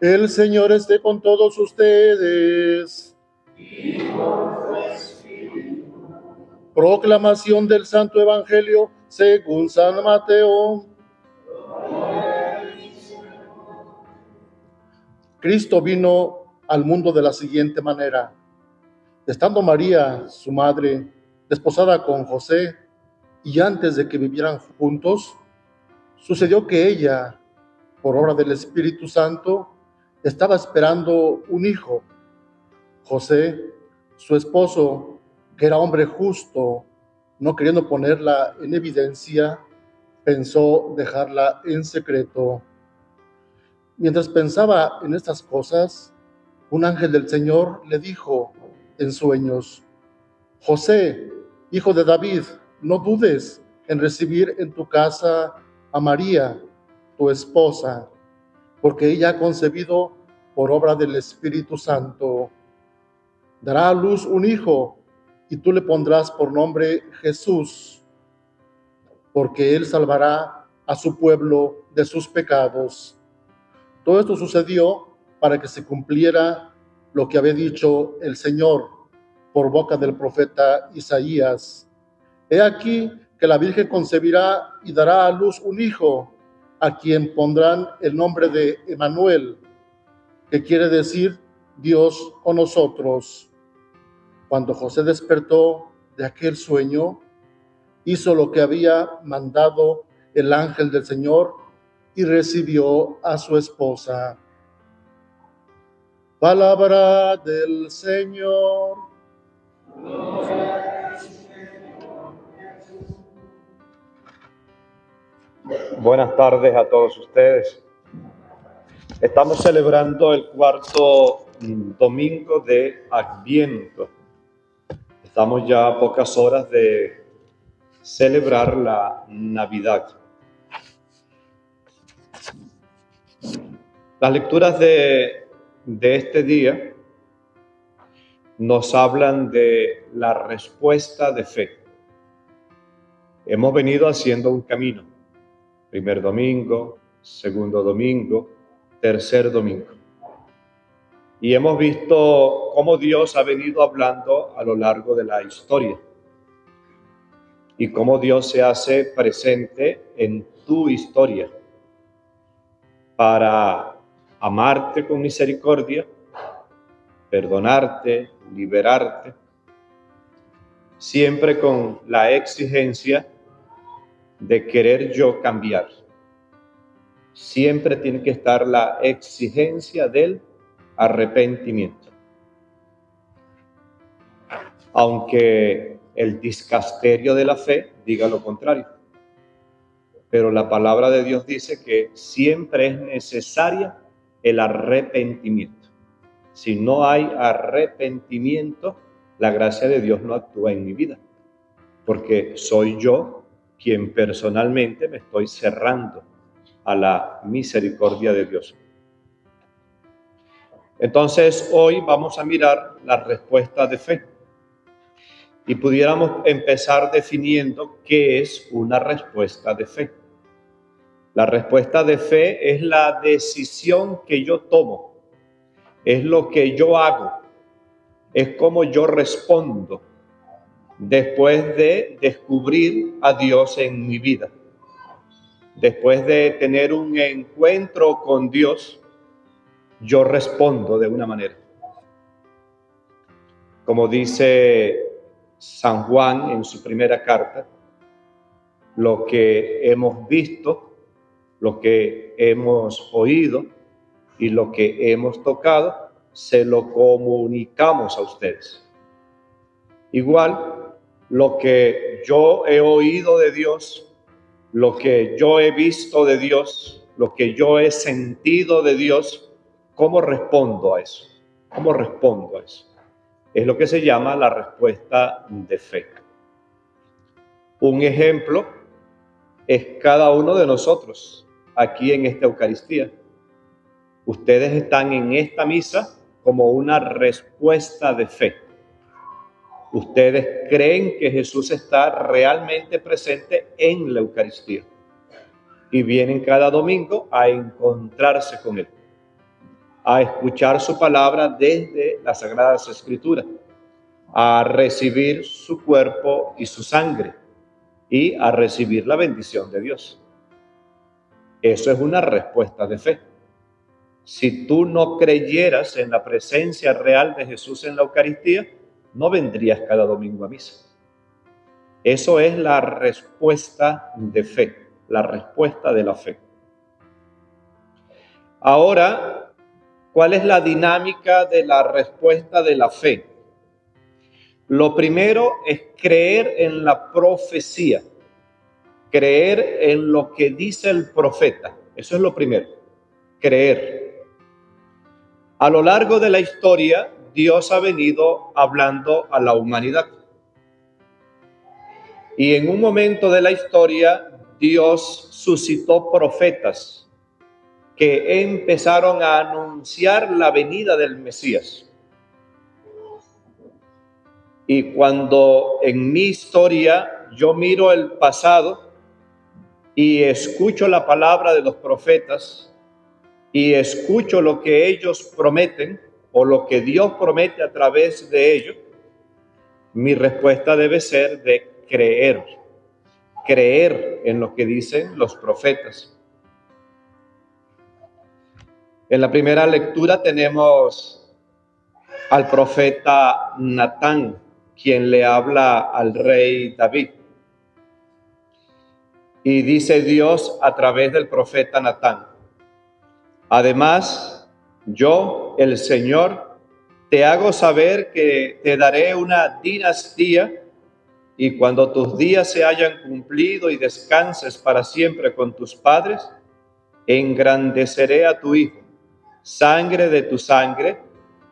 El Señor esté con todos ustedes. Proclamación del Santo Evangelio según San Mateo. Cristo vino al mundo de la siguiente manera. Estando María, su madre, desposada con José, y antes de que vivieran juntos, sucedió que ella, por obra del Espíritu Santo, estaba esperando un hijo. José, su esposo, que era hombre justo, no queriendo ponerla en evidencia, pensó dejarla en secreto. Mientras pensaba en estas cosas, un ángel del Señor le dijo en sueños: José, hijo de David, no dudes en recibir en tu casa a María, tu esposa, porque ella ha concebido por obra del Espíritu Santo. Dará a luz un hijo, y tú le pondrás por nombre Jesús, porque él salvará a su pueblo de sus pecados. Todo esto sucedió para que se cumpliera lo que había dicho el Señor por boca del profeta Isaías. He aquí que la Virgen concebirá y dará a luz un hijo, a quien pondrán el nombre de Emmanuel, que quiere decir Dios con nosotros. Cuando José despertó de aquel sueño, hizo lo que había mandado el ángel del Señor y recibió a su esposa. Palabra del Señor. Buenas tardes a todos ustedes. Estamos celebrando el cuarto domingo de Adviento. Estamos ya a pocas horas de celebrar la Navidad. Las lecturas de este día nos hablan de la respuesta de fe. Hemos venido haciendo un camino. Primer domingo, segundo domingo, tercer domingo. Y hemos visto cómo Dios ha venido hablando a lo largo de la historia y cómo Dios se hace presente en tu historia para amarte con misericordia, perdonarte, liberarte, siempre con la exigencia de querer yo cambiar. Siempre tiene que estar la exigencia del arrepentimiento. Aunque el dicasterio de la fe diga lo contrario. Pero la palabra de Dios dice que siempre es necesaria el arrepentimiento. Si no hay arrepentimiento, la gracia de Dios no actúa en mi vida. Porque soy yo quien personalmente me estoy cerrando a la misericordia de Dios. Entonces, hoy vamos a mirar la respuesta de fe. Y pudiéramos empezar definiendo qué es una respuesta de fe. La respuesta de fe es la decisión que yo tomo, es lo que yo hago, es cómo yo respondo después de descubrir a Dios en mi vida. Después de tener un encuentro con Dios, yo respondo de una manera. Como dice San Juan en su primera carta, lo que hemos visto, lo que hemos oído y lo que hemos tocado, se lo comunicamos a ustedes. Igual, lo que yo he oído de Dios, lo que yo he visto de Dios, lo que yo he sentido de Dios, ¿cómo respondo a eso? ¿Cómo respondo a eso? Es lo que se llama la respuesta de fe. Un ejemplo es cada uno de nosotros aquí en esta Eucaristía. Ustedes están en esta misa como una respuesta de fe. Ustedes creen que Jesús está realmente presente en la Eucaristía y vienen cada domingo a encontrarse con Él. a escuchar su palabra desde las Sagradas Escrituras, a recibir su cuerpo y su sangre y a recibir la bendición de Dios. Eso es una respuesta de fe. Si tú no creyeras en la presencia real de Jesús en la Eucaristía, no vendrías cada domingo a misa. Eso es la respuesta de fe, la respuesta de la fe. Ahora, ¿cuál es la dinámica de la respuesta de la fe? Lo primero es creer en la profecía, creer en lo que dice el profeta. Eso es lo primero, creer. A lo largo de la historia, Dios ha venido hablando a la humanidad. Y en un momento de la historia, Dios suscitó profetas que empezaron a anunciar la venida del Mesías. Y cuando en mi historia yo miro el pasado y escucho la palabra de los profetas y escucho lo que ellos prometen o lo que Dios promete a través de ellos, mi respuesta debe ser de creer en lo que dicen los profetas. En la primera lectura tenemos al profeta Natán, quien le habla al rey David. Y dice Dios a través del profeta Natán: además, yo, el Señor, te hago saber que te daré una dinastía, y cuando tus días se hayan cumplido y descanses para siempre con tus padres, engrandeceré a tu hijo, sangre de tu sangre,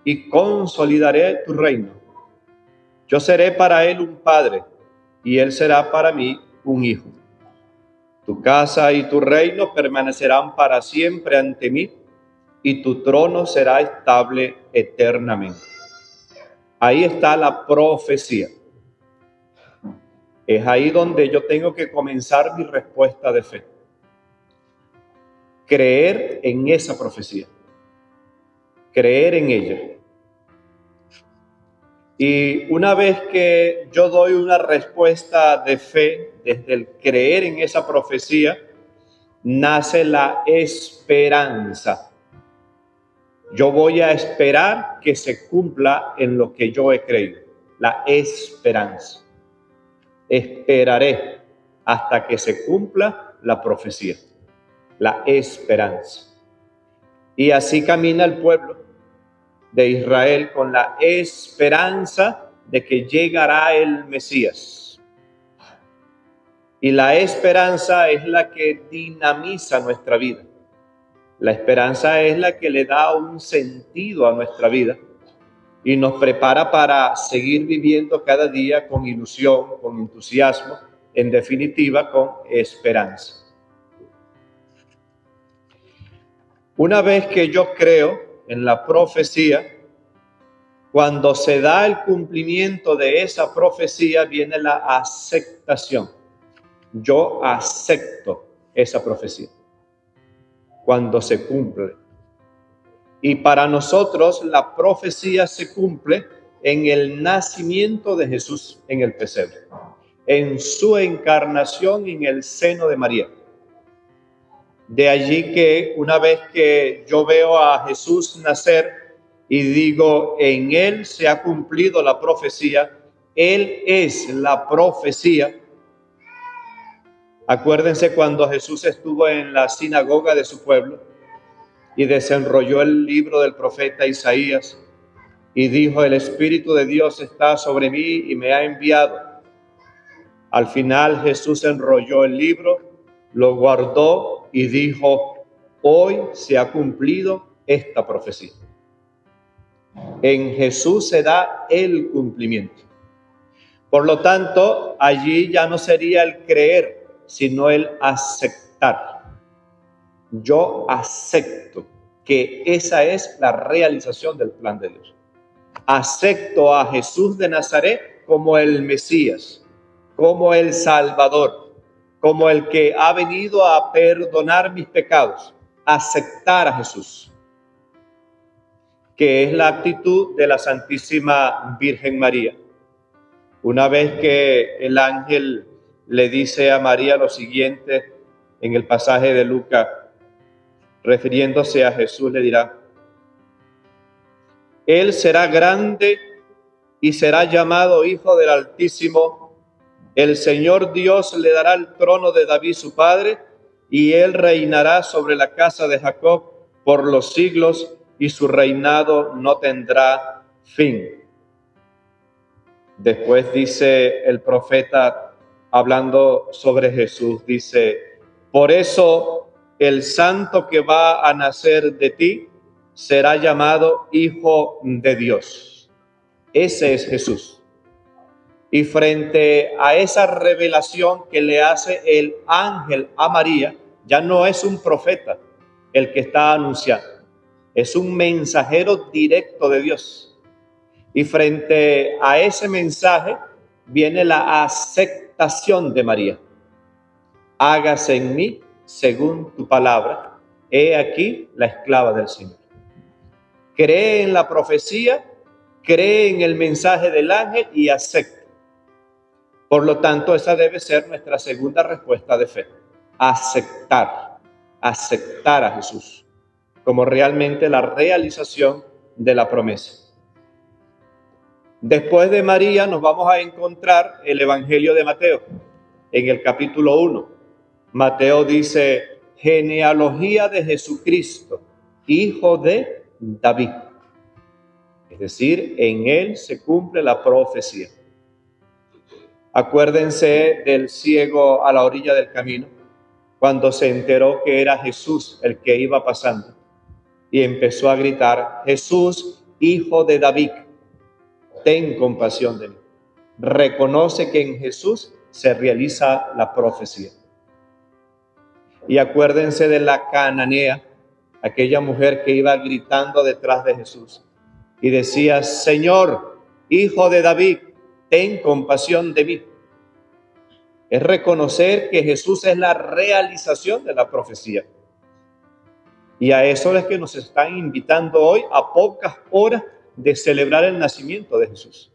y consolidaré tu reino. Yo seré para él un padre, y él será para mí un hijo. Tu casa y tu reino permanecerán para siempre ante mí, y tu trono será estable eternamente. Ahí está la profecía. Es ahí donde yo tengo que comenzar mi respuesta de fe. Creer en esa profecía. Creer en ella. Y una vez que yo doy una respuesta de fe desde el creer en esa profecía, nace la esperanza. Yo voy a esperar que se cumpla en lo que yo he creído. La esperanza. Esperaré hasta que se cumpla la profecía. La esperanza. Y así camina el pueblo de Israel con la esperanza de que llegará el Mesías. Y la esperanza es la que dinamiza nuestra vida. La esperanza es la que le da un sentido a nuestra vida y nos prepara para seguir viviendo cada día con ilusión, con entusiasmo, en definitiva, con esperanza. Una vez que yo creo en la profecía, cuando se da el cumplimiento de esa profecía, viene la aceptación. Yo acepto esa profecía cuando se cumple. Y para nosotros la profecía se cumple en el nacimiento de Jesús en el pesebre, en su encarnación en el seno de María. De allí que una vez que yo veo a Jesús nacer y digo, en él se ha cumplido la profecía, él es la profecía. Acuérdense cuando Jesús estuvo en la sinagoga de su pueblo y desenrolló el libro del profeta Isaías y dijo, el Espíritu de Dios está sobre mí y me ha enviado. Al final Jesús enrolló el libro, lo guardó y dijo, hoy se ha cumplido esta profecía. En Jesús se da el cumplimiento. Por lo tanto, allí ya no sería el creer, sino el aceptar. Yo acepto que esa es la realización del plan de Dios. Acepto a Jesús de Nazaret como el Mesías, como el Salvador, como el que ha venido a perdonar mis pecados. Aceptar a Jesús. que es la actitud de la Santísima Virgen María. Una vez que el ángel le dice a María lo siguiente en el pasaje de Lucas, refiriéndose a Jesús, le dirá: Él será grande y será llamado Hijo del Altísimo. El Señor Dios le dará el trono de David su padre, y él reinará sobre la casa de Jacob por los siglos, y su reinado no tendrá fin. Después dice el profeta, hablando sobre Jesús, dice: por eso el santo que va a nacer de ti será llamado Hijo de Dios. Ese es Jesús. Y frente a esa revelación que le hace el ángel a María, ya no es un profeta el que está anunciando, es un mensajero directo de Dios. Y frente a ese mensaje viene la aceptación de María. Hágase en mí según tu palabra. He aquí la esclava del Señor. Cree en la profecía, cree en el mensaje del ángel y acepta. Por lo tanto, esa debe ser nuestra segunda respuesta de fe. Aceptar a Jesús como realmente la realización de la promesa. Después de María nos vamos a encontrar el Evangelio de Mateo, en el capítulo 1. Mateo dice: genealogía de Jesucristo, hijo de David. Es decir, en él se cumple la profecía. Acuérdense del ciego a la orilla del camino, cuando se enteró que era Jesús el que iba pasando, y empezó a gritar: Jesús, hijo de David, ten compasión de mí. Reconoce que en Jesús se realiza la profecía. Y acuérdense de la cananea, aquella mujer que iba gritando detrás de Jesús y decía: Señor, hijo de David, ten compasión de mí. Es reconocer que Jesús es la realización de la profecía. Y a eso es que nos están invitando hoy, a pocas horas de celebrar el nacimiento de Jesús.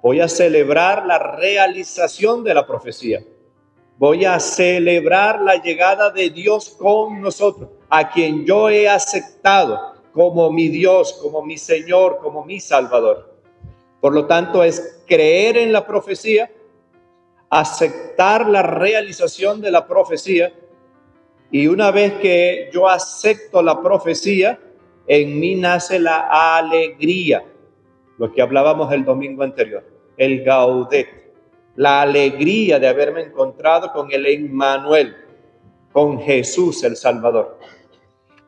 Voy a celebrar la realización de la profecía. Voy a celebrar la llegada de Dios con nosotros, a quien yo he aceptado como mi Dios, como mi Señor, como mi Salvador. Por lo tanto, es creer en la profecía, aceptar la realización de la profecía, y una vez que yo acepto la profecía, en mí nace la alegría, lo que hablábamos el domingo anterior, el Gaudet, la alegría de haberme encontrado con el Emmanuel, con Jesús el Salvador.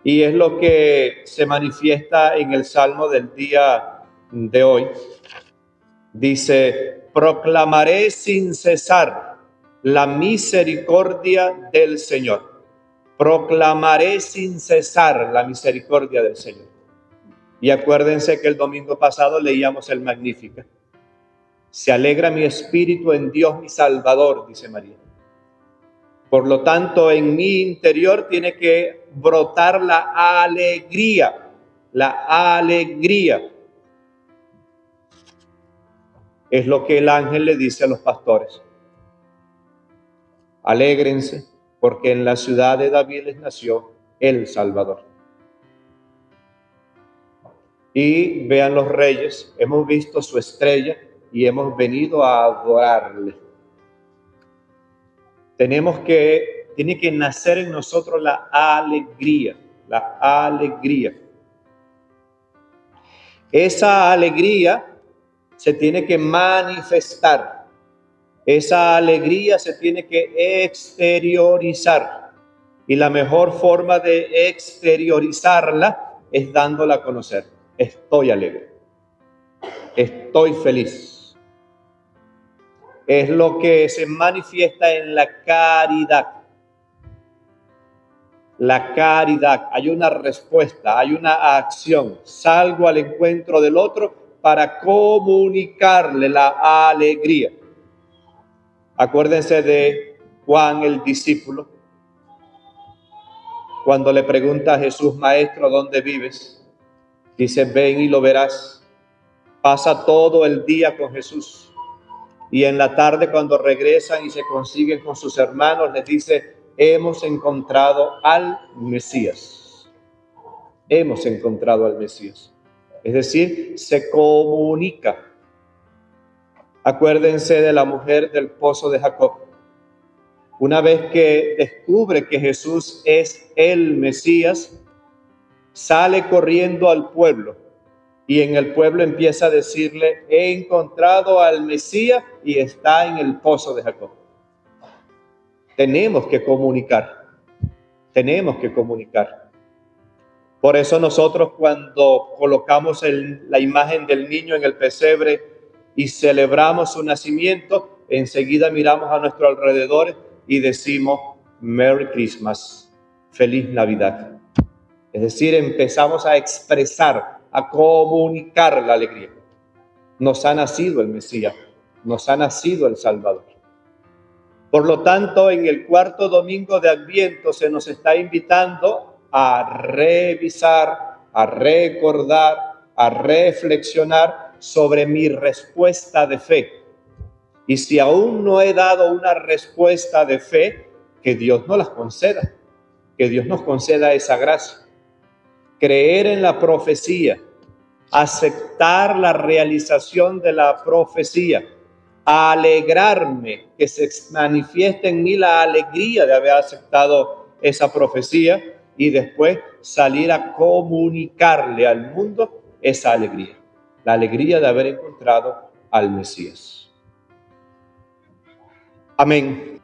Y es lo que se manifiesta en el Salmo del día de hoy. Dice: proclamaré sin cesar la misericordia del Señor. Proclamaré sin cesar la misericordia del Señor. Y acuérdense que el domingo pasado leíamos el Magníficat. Se alegra mi espíritu en Dios mi Salvador, dice María. Por lo tanto, en mi interior tiene que brotar la alegría. La alegría. Es lo que el ángel le dice a los pastores. Alégrense, porque en la ciudad de David les nació el Salvador. Y vean los reyes, hemos visto su estrella y hemos venido a adorarle. Tiene que nacer en nosotros la alegría, la alegría. Esa alegría se tiene que manifestar. Esa alegría se tiene que exteriorizar. Y la mejor forma de exteriorizarla es dándola a conocer. Estoy alegre. Estoy feliz. Es lo que se manifiesta en la caridad. La caridad, hay una respuesta, hay una acción. Salgo al encuentro del otro para comunicarle la alegría. Acuérdense de Juan el discípulo, cuando le pregunta a Jesús: Maestro, ¿dónde vives? Dice, ven y lo verás. Pasa todo el día con Jesús. Y en la tarde, cuando regresan y se consiguen con sus hermanos, les dice, hemos encontrado al Mesías. Hemos encontrado al Mesías. Es decir, se comunica. Acuérdense de la mujer del pozo de Jacob. Una vez que descubre que Jesús es el Mesías, sale corriendo al pueblo y en el pueblo empieza a decirle, he encontrado al Mesías y está en el pozo de Jacob. Tenemos que comunicar. Por eso nosotros cuando colocamos la imagen del niño en el pesebre y celebramos su nacimiento, enseguida miramos a nuestro alrededor y decimos, Merry Christmas, Feliz Navidad. Es decir, empezamos a expresar, a comunicar la alegría. Nos ha nacido el Mesías, nos ha nacido el Salvador. Por lo tanto, en el cuarto domingo de Adviento se nos está invitando a revisar, a recordar, a reflexionar sobre mi respuesta de fe. Y si aún no he dado una respuesta de fe, que Dios nos las conceda, que Dios nos conceda esa gracia. Creer en la profecía, aceptar la realización de la profecía, alegrarme, que se manifieste en mí la alegría de haber aceptado esa profecía y después salir a comunicarle al mundo esa alegría, la alegría de haber encontrado al Mesías. Amén.